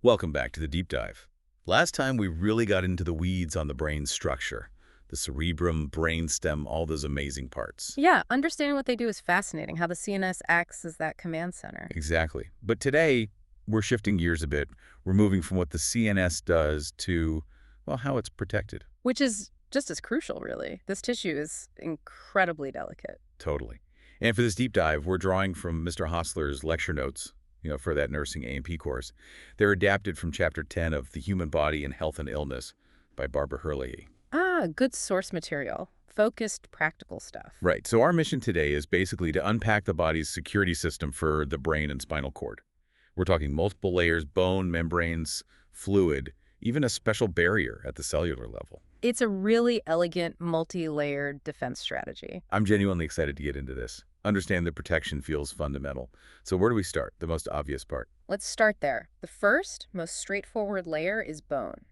Welcome back to the deep dive. Last time we really got into the weeds on the brain's structure. The cerebrum, brainstem, all those amazing parts. Yeah, understanding what they do is fascinating, how the CNS acts as that command center. Exactly. But today, we're shifting gears a bit. We're moving from what the CNS does to, well, how it's protected. Which is just as crucial, really. This tissue is incredibly delicate. Totally. And for this deep dive, we're drawing from Mr. Hostler's lecture notes, for that nursing A&P course. They're adapted from Chapter 10 of The Human Body in Health and Illness by Barbara Herlihy. Ah, good source material. Focused, practical stuff. Right. So our mission today is basically to unpack the body's security system for the brain and spinal cord. We're talking multiple layers, bone, membranes, fluid, even a special barrier at the cellular level. It's a really elegant, multi-layered defense strategy. I'm genuinely excited to get into this. Understand that protection feels fundamental. So where do we start? The most obvious part. Let's start there. The first, most straightforward layer is bone.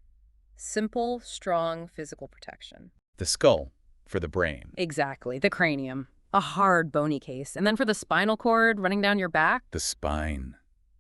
Simple, strong physical protection. The skull for the brain. Exactly, the cranium. A hard, bony case. And then for the spinal cord running down your back? The spine.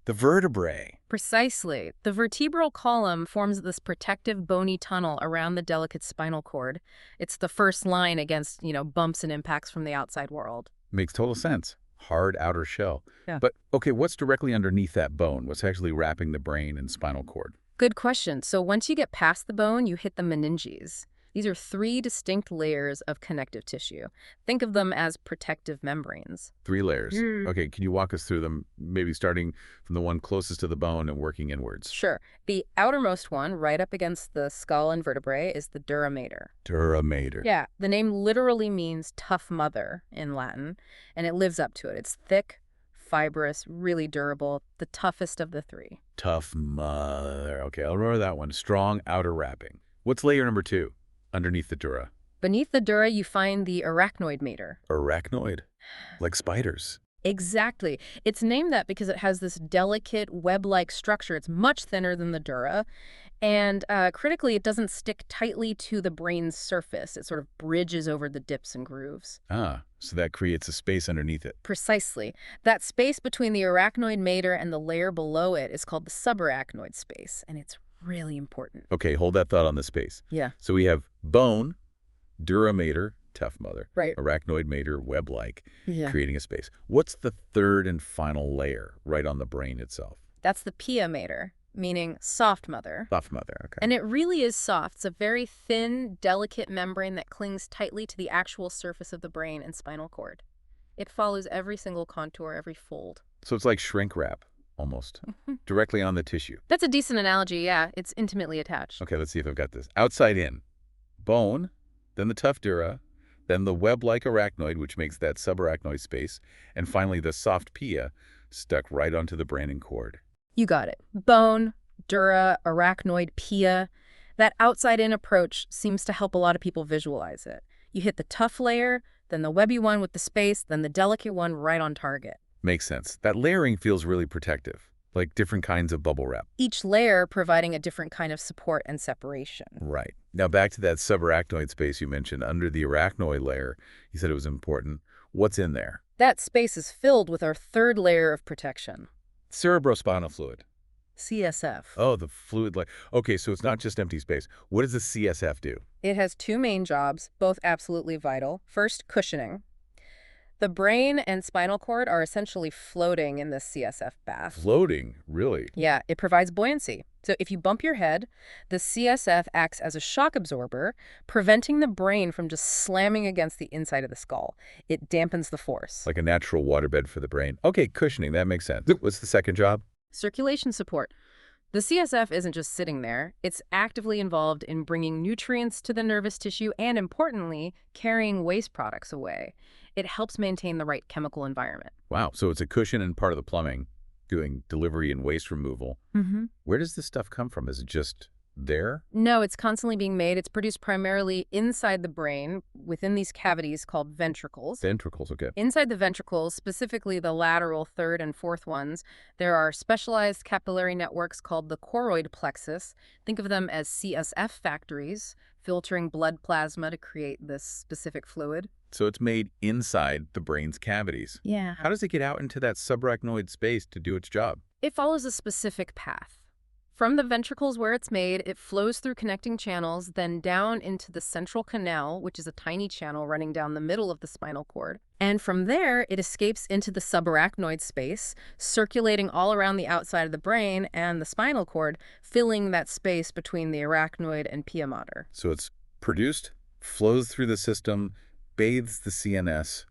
The vertebrae. Precisely. The vertebral column forms this protective bony tunnel around the delicate spinal cord. It's the first line against, bumps and impacts from the outside world. Makes total sense. Hard outer shell. Yeah. But, okay, what's directly underneath that bone? What's actually wrapping the brain and spinal cord? Good question. So once you get past the bone, you hit the meninges. These are three distinct layers of connective tissue. Think of them as protective membranes. 3 layers. Mm. Okay, can you walk us through them, maybe starting from the one closest to the bone and working inwards? Sure. The outermost one, right up against the skull and vertebrae, is the dura mater. Dura mater. Yeah, the name literally means tough mother in Latin, and it lives up to it. It's thick, fibrous, really durable, the toughest of the 3. Tough mother. Okay, I'll remember that one. Strong outer wrapping. What's layer number 2? Underneath the dura. Beneath the dura, you find the arachnoid mater. Arachnoid. Like spiders. Exactly. It's named that because it has this delicate web-like structure. It's much thinner than the dura. And critically, it doesn't stick tightly to the brain's surface. It sort of bridges over the dips and grooves. Ah, so that creates a space underneath it. Precisely. That space between the arachnoid mater and the layer below it is called the subarachnoid space, and it's really important. Okay, hold that thought on the space. Yeah. So we have bone, dura mater, tough mother, Right. arachnoid mater, web-like, Yeah. creating a space. What's the third and final layer right on the brain itself? That's the pia mater, meaning soft mother. Soft mother, okay. And it really is soft. It's a very thin, delicate membrane that clings tightly to the actual surface of the brain and spinal cord. It follows every single contour, every fold. So it's like shrink wrap, almost, directly on the tissue. That's a decent analogy, yeah. It's intimately attached. Okay, let's see if I've got this. Outside in, bone, then the tough dura, then the web-like arachnoid, which makes that subarachnoid space, and finally the soft pia stuck right onto the brain and cord. You got it. Bone, dura, arachnoid, pia. That outside-in approach seems to help a lot of people visualize it. You hit the tough layer, then the webby one with the space, then the delicate one right on target. Makes sense. That layering feels really protective, like different kinds of bubble wrap. Each layer providing a different kind of support and separation. Right. Now back to that subarachnoid space you mentioned. Under the arachnoid layer, you said it was important. What's in there? That space is filled with our third layer of protection. Cerebrospinal fluid. CSF. Oh, the fluid layer. Okay, so it's not just empty space. What does the CSF do? It has 2 main jobs, both absolutely vital. First, cushioning. The brain and spinal cord are essentially floating in this CSF bath. Floating, really? Yeah, it provides buoyancy. So if you bump your head, the CSF acts as a shock absorber, preventing the brain from just slamming against the inside of the skull. It dampens the force. Like a natural waterbed for the brain. Okay, cushioning, that makes sense. What's the second job? Circulation support. The CSF isn't just sitting there. It's actively involved in bringing nutrients to the nervous tissue and, importantly, carrying waste products away. It helps maintain the right chemical environment. Wow, so it's a cushion and part of the plumbing, doing delivery and waste removal. Mm-hmm. Where does this stuff come from? Is it just there? No, it's constantly being made. It's produced primarily inside the brain, within these cavities called ventricles. Ventricles, okay. Inside the ventricles, specifically the lateral third and fourth ones, there are specialized capillary networks called the choroid plexus. Think of them as CSF factories, filtering blood plasma to create this specific fluid. So it's made inside the brain's cavities. Yeah. How does it get out into that subarachnoid space to do its job? It follows a specific path. From the ventricles where it's made, it flows through connecting channels, then down into the central canal, which is a tiny channel running down the middle of the spinal cord. And from there, it escapes into the subarachnoid space, circulating all around the outside of the brain and the spinal cord, filling that space between the arachnoid and pia mater. So it's produced, flows through the system, bathes the CNS.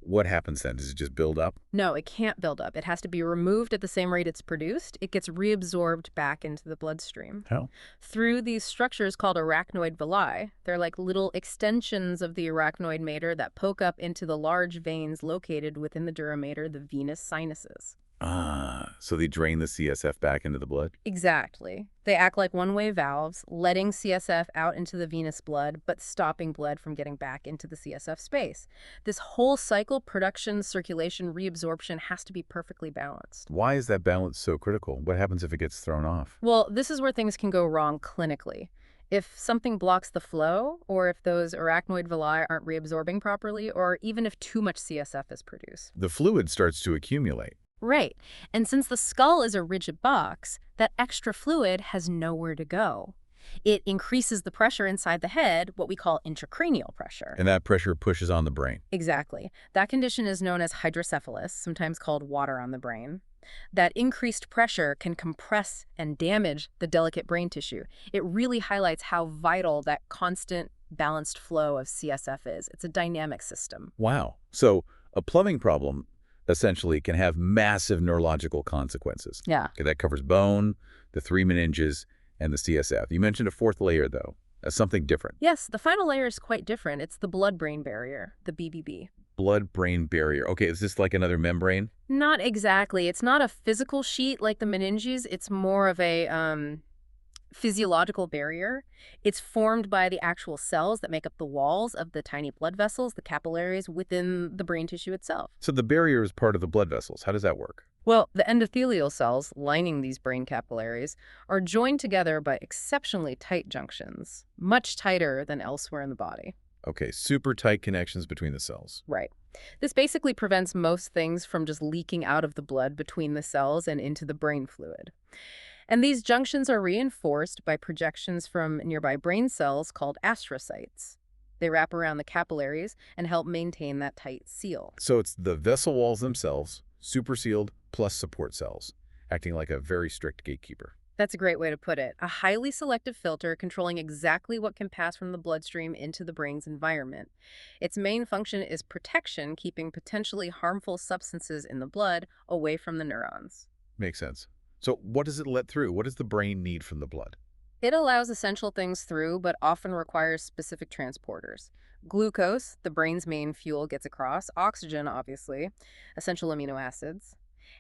What happens then? Does it just build up? No, it can't build up. It has to be removed at the same rate it's produced. It gets reabsorbed back into the bloodstream. How? Through these structures called arachnoid villi. They're like little extensions of the arachnoid mater that poke up into the large veins located within the dura mater, the venous sinuses. Ah, so they drain the CSF back into the blood? Exactly. They act like one-way valves, letting CSF out into the venous blood, but stopping blood from getting back into the CSF space. This whole cycle, production, circulation, reabsorption, has to be perfectly balanced. Why is that balance so critical? What happens if it gets thrown off? Well, this is where things can go wrong clinically. If something blocks the flow, or if those arachnoid villi aren't reabsorbing properly, or even if too much CSF is produced. The fluid starts to accumulate. Right. And since the skull is a rigid box, that extra fluid has nowhere to go. It increases the pressure inside the head, what we call intracranial pressure. And that pressure pushes on the brain. Exactly. That condition is known as hydrocephalus, sometimes called water on the brain. That increased pressure can compress and damage the delicate brain tissue. It really highlights how vital that constant, balanced flow of CSF is. It's a dynamic system. Wow. So a plumbing problem essentially can have massive neurological consequences. Yeah. Okay, that covers bone, the 3 meninges, and the CSF. You mentioned a fourth layer, though. That's something different. Yes, the final layer is quite different. It's the blood-brain barrier, the BBB. Blood-brain barrier. Okay, is this like another membrane? Not exactly. It's not a physical sheet like the meninges. It's more of a physiological barrier. It's formed by the actual cells that make up the walls of the tiny blood vessels, the capillaries within the brain tissue itself. So the barrier is part of the blood vessels. How does that work? Well, the endothelial cells lining these brain capillaries are joined together by exceptionally tight junctions, much tighter than elsewhere in the body. Okay, super tight connections between the cells. Right. This basically prevents most things from just leaking out of the blood between the cells and into the brain fluid. And these junctions are reinforced by projections from nearby brain cells called astrocytes. They wrap around the capillaries and help maintain that tight seal. So it's the vessel walls themselves, super sealed, plus support cells, acting like a very strict gatekeeper. That's a great way to put it. A highly selective filter controlling exactly what can pass from the bloodstream into the brain's environment. Its main function is protection, keeping potentially harmful substances in the blood away from the neurons. Makes sense. So what does it let through? What does the brain need from the blood? It allows essential things through, but often requires specific transporters. Glucose, the brain's main fuel, gets across. Oxygen, obviously. Essential amino acids.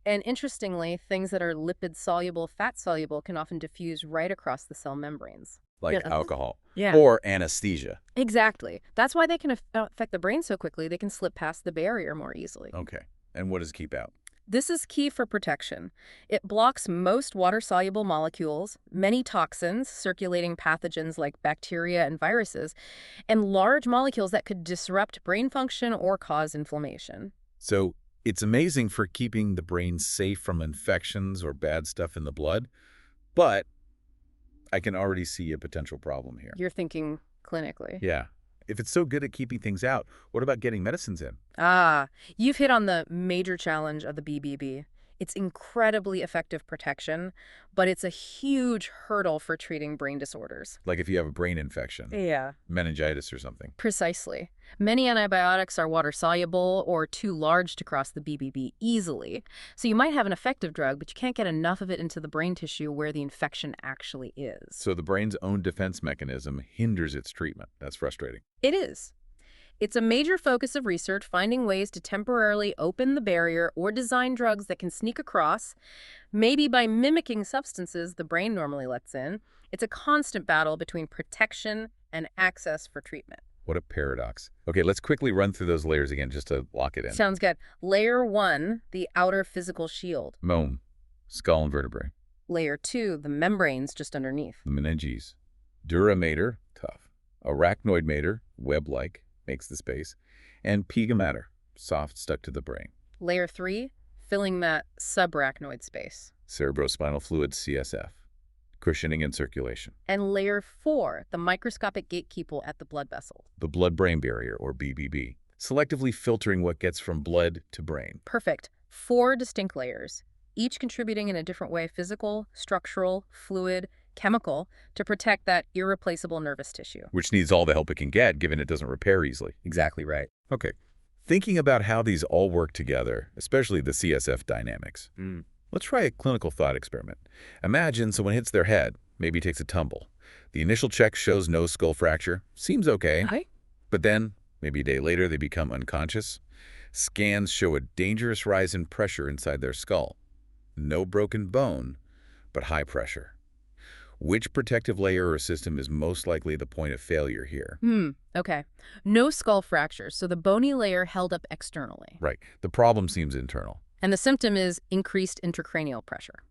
And interestingly, things that are lipid-soluble, fat-soluble can often diffuse right across the cell membranes. Like Yeah. alcohol. Yeah. Or anesthesia. Exactly. That's why they can affect the brain so quickly. They can slip past the barrier more easily. Okay. And what does it keep out? This is key for protection. It blocks most water-soluble molecules, many toxins, circulating pathogens like bacteria and viruses, and large molecules that could disrupt brain function or cause inflammation. So it's amazing for keeping the brain safe from infections or bad stuff in the blood, but I can already see a potential problem here. You're thinking clinically. Yeah. If it's so good at keeping things out, what about getting medicines in? Ah, you've hit on the major challenge of the BBB. It's incredibly effective protection, but it's a huge hurdle for treating brain disorders. Like if you have a brain infection, Yeah. meningitis or something. Precisely. Many antibiotics are water-soluble or too large to cross the BBB easily. So you might have an effective drug, but you can't get enough of it into the brain tissue where the infection actually is. So the brain's own defense mechanism hinders its treatment. That's frustrating. It is. It's a major focus of research, finding ways to temporarily open the barrier or design drugs that can sneak across, maybe by mimicking substances the brain normally lets in. It's a constant battle between protection and access for treatment. What a paradox. Okay, let's quickly run through those layers again just to lock it in. Sounds good. Layer 1, the outer physical shield. Moan, skull and vertebrae. Layer 2, the membranes just underneath. The meninges. Dura mater, tough. Arachnoid mater, web-like, makes the space. And pia mater, soft, stuck to the brain. Layer 3, filling that subarachnoid space. Cerebrospinal fluid, CSF. cushioning and circulation. And layer 4, the microscopic gatekeeper at the blood vessel. The blood-brain barrier, or BBB, selectively filtering what gets from blood to brain. Perfect. 4 distinct layers, each contributing in a different way: physical, structural, fluid, chemical, to protect that irreplaceable nervous tissue. Which needs all the help it can get, given it doesn't repair easily. Exactly right. Okay. Thinking about how these all work together, especially the CSF dynamics, let's try a clinical thought experiment. Imagine someone hits their head, maybe takes a tumble. The initial check shows no skull fracture. Seems okay. Hi. But then, maybe a day later, they become unconscious. Scans show a dangerous rise in pressure inside their skull. No broken bone, but high pressure. Which protective layer or system is most likely the point of failure here? Okay. No skull fractures, so the bony layer held up externally. Right. The problem seems internal. And the symptom is increased intracranial pressure,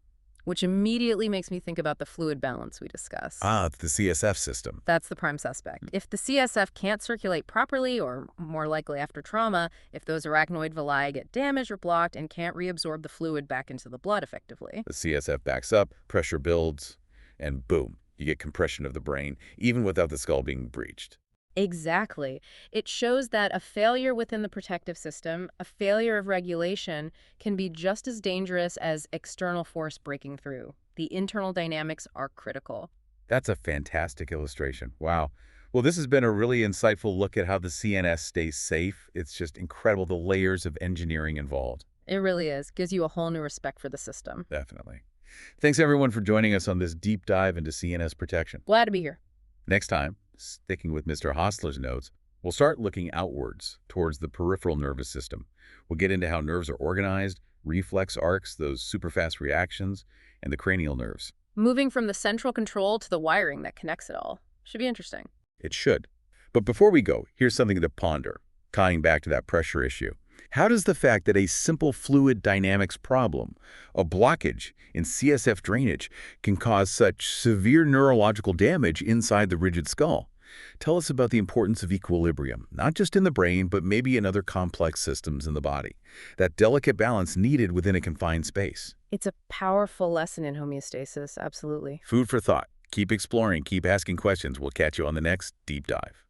which immediately makes me think about the fluid balance we discussed. It's the CSF system. That's the prime suspect. If the CSF can't circulate properly, or more likely after trauma, if those arachnoid villi get damaged or blocked and can't reabsorb the fluid back into the blood effectively. The CSF backs up, pressure builds, and boom, you get compression of the brain, even without the skull being breached. Exactly. It shows that a failure within the protective system, a failure of regulation, can be just as dangerous as external force breaking through. The internal dynamics are critical. That's a fantastic illustration. Wow. Well, this has been a really insightful look at how the CNS stays safe. It's just incredible, the layers of engineering involved. It really is. Gives you a whole new respect for the system. Definitely. Thanks, everyone, for joining us on this deep dive into CNS protection. Glad to be here. Next time, sticking with Mr. Hostler's notes, we'll start looking outwards towards the peripheral nervous system. We'll get into how nerves are organized, reflex arcs, those super-fast reactions, and the cranial nerves. Moving from the central control to the wiring that connects it all. Should be interesting. It should. But before we go, here's something to ponder, tying back to that pressure issue. How does the fact that a simple fluid dynamics problem, a blockage in CSF drainage, can cause such severe neurological damage inside the rigid skull? Tell us about the importance of equilibrium, not just in the brain, but maybe in other complex systems in the body. That delicate balance needed within a confined space. It's a powerful lesson in homeostasis, absolutely. Food for thought. Keep exploring, keep asking questions. We'll catch you on the next Deep Dive.